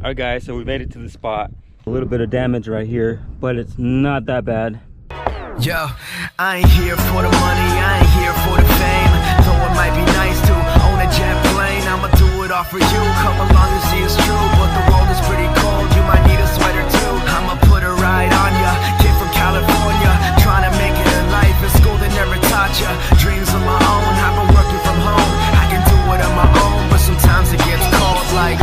Alright guys, so we made it to the spot. A little bit of damage right here, but it's not that bad. Yo, I ain't here for the money, I ain't here for the fame. Though it might be nice to own a jet plane, I'ma do it all for you. Come along and see it's true, but the world is pretty cold. You might need a sweater too. I'ma put a ride on ya. Kid from California, trying to make it in life. In school they never taught ya. Dreams of my own, I've been working from home. I can do it on my own, but sometimes it gets cold like.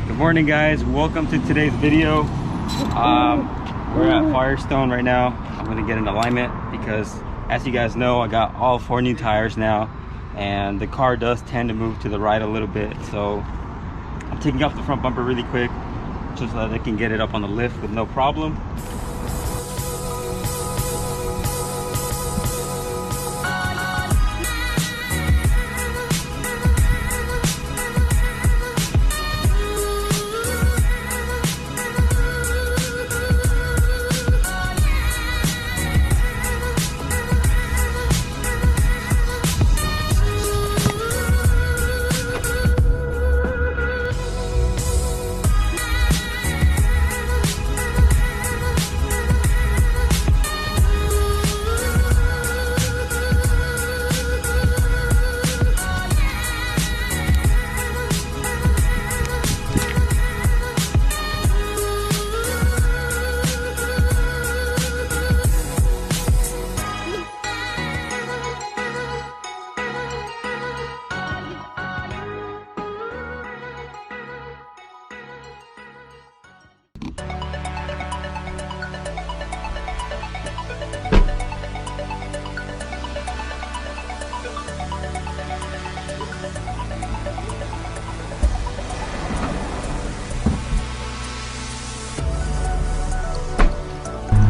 Good morning guys, welcome to today's video. We're at Firestone right now. I'm gonna get an alignment because as you guys know, I got all 4 new tires now and the car does tend to move to the right a little bit, so I'm taking off the front bumper really quick just so that I can get it up on the lift with no problem.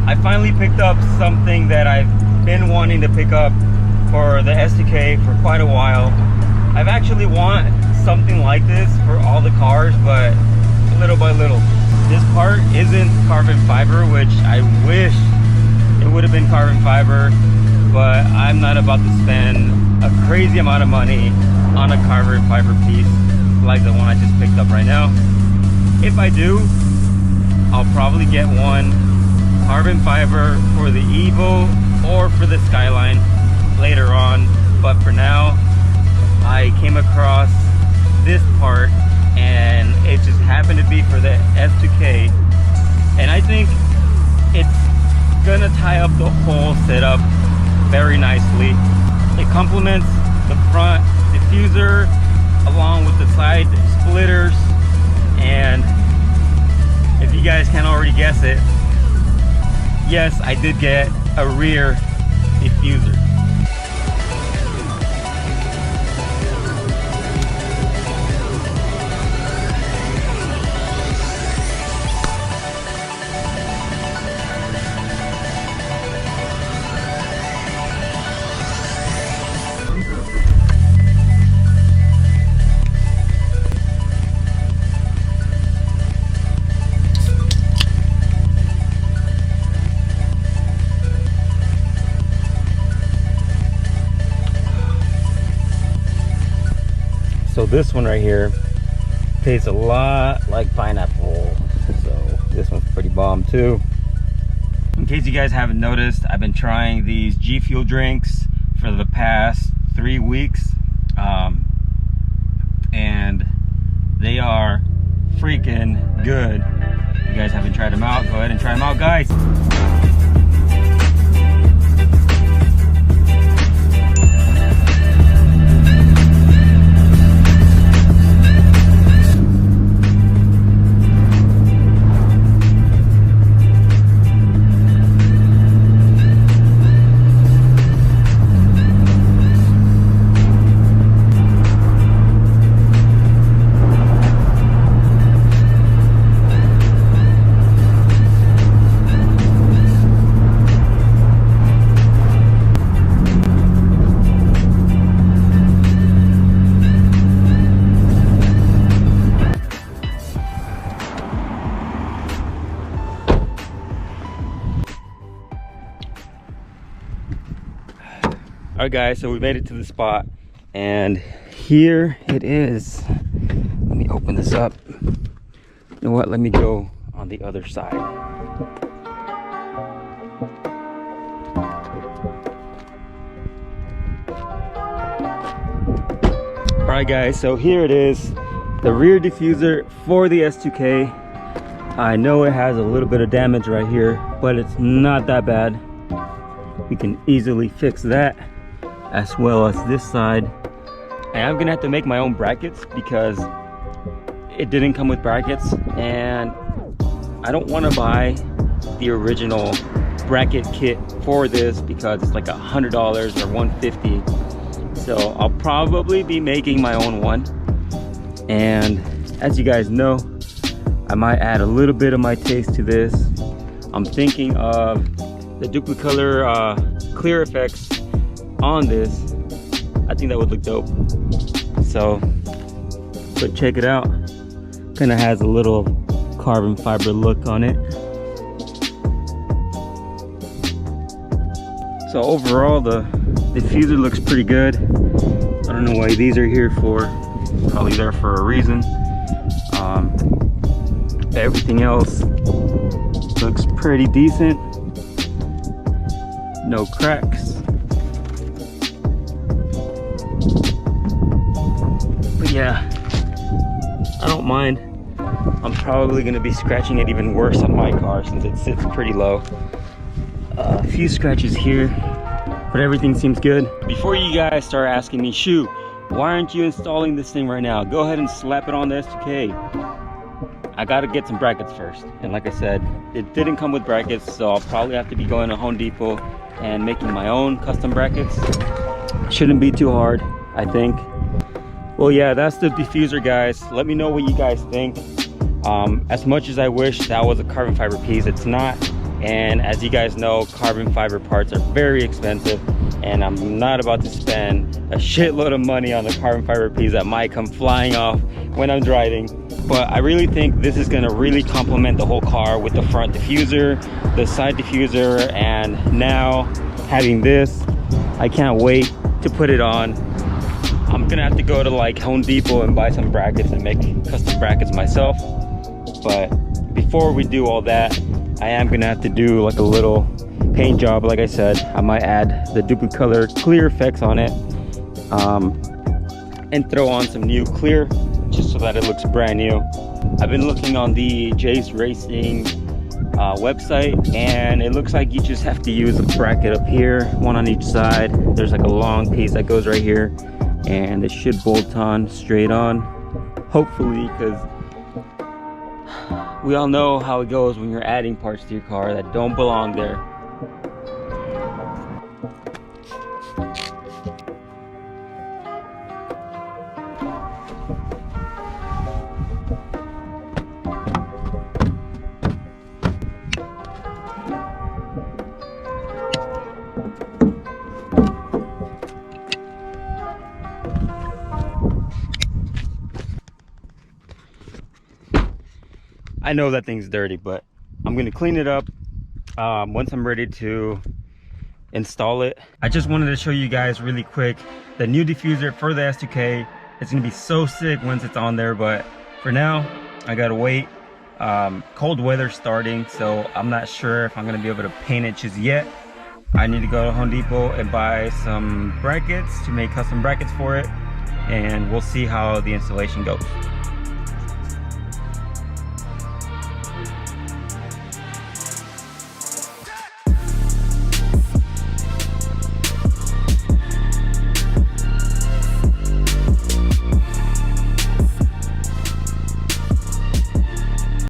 I finally picked up something that I've been wanting to pick up for the S2000 for quite a while. I've actually want something like this for all the cars, but little by little. This part isn't carbon fiber, which I wish it would have been carbon fiber, but I'm not about to spend a crazy amount of money on a carbon fiber piece like the one I just picked up right now. If I do, I'll probably get one carbon fiber for the Evo or for the Skyline later on, but for now I came across this part and it just happened to be for the S2000, and I think it's gonna tie up the whole setup very nicely. It complements the front diffuser along with the side splitters, and if you guys can't already guess it, yes, I did get a rear diffuser. So this one right here tastes a lot like pineapple, so this one's pretty bomb too. In case you guys haven't noticed, I've been trying these G Fuel drinks for the past 3 weeks, and they are freaking good. If you guys haven't tried them out, go ahead and try them out, guys. Alright guys, so we made it to the spot and here it is. Let me open this up. You know what, let me go on the other side. Alright guys, so here it is, the rear diffuser for the S2K. I know it has a little bit of damage right here, but it's not that bad. We can easily fix that, as well as this side. And I'm gonna have to make my own brackets because it didn't come with brackets, and I don't want to buy the original bracket kit for this because it's like $100 or $150. So I'll probably be making my own one, and as you guys know, I might add a little bit of my taste to this. I'm thinking of the Diffuser clear effects on this. I think that would look dope. So, but check it out. Kind of has a little carbon fiber look on it. So overall, the diffuser looks pretty good. I don't know why these are here for. Probably there for a reason. Everything else looks pretty decent. No cracks. But yeah, I don't mind. I'm probably gonna be scratching it even worse on my car since it sits pretty low. A few scratches here, but everything seems good. Before you guys start asking me, shoot, why aren't you installing this thing right now? Go ahead and slap it on the S2K. I gotta get some brackets first. And like I said, it didn't come with brackets, so I'll probably have to be going to Home Depot and making my own custom brackets. Shouldn't be too hard, I think. Well, yeah, that's the diffuser, guys. Let me know what you guys think. As much as I wish that was a carbon fiber piece, it's not. And as you guys know, carbon fiber parts are very expensive, and I'm not about to spend a shitload of money on the carbon fiber piece that might come flying off when I'm driving. But I really think this is gonna really complement the whole car with the front diffuser, the side diffuser, and now having this, I can't wait to put it on. I'm gonna have to go to like Home Depot and buy some brackets and make custom brackets myself. But before we do all that, I am gonna have to do like a little paint job. Like I said, I might add the Diffuser clear effects on it, and throw on some new clear just so that it looks brand new. I've been looking on the Jace Racing website, and it looks like you just have to use a bracket up here, one on each side. There's like a long piece that goes right here, and it should bolt on straight on, hopefully, because we all know how it goes when you're adding parts to your car that don't belong there. I know that thing's dirty, but I'm gonna clean it up once I'm ready to install it. I just wanted to show you guys really quick the new diffuser for the S2K. It's gonna be so sick once it's on there, but for now I gotta wait. Cold weather starting, so I'm not sure if I'm gonna be able to paint it just yet. I need to go to Home Depot and buy some brackets to make custom brackets for it, and we'll see how the installation goes.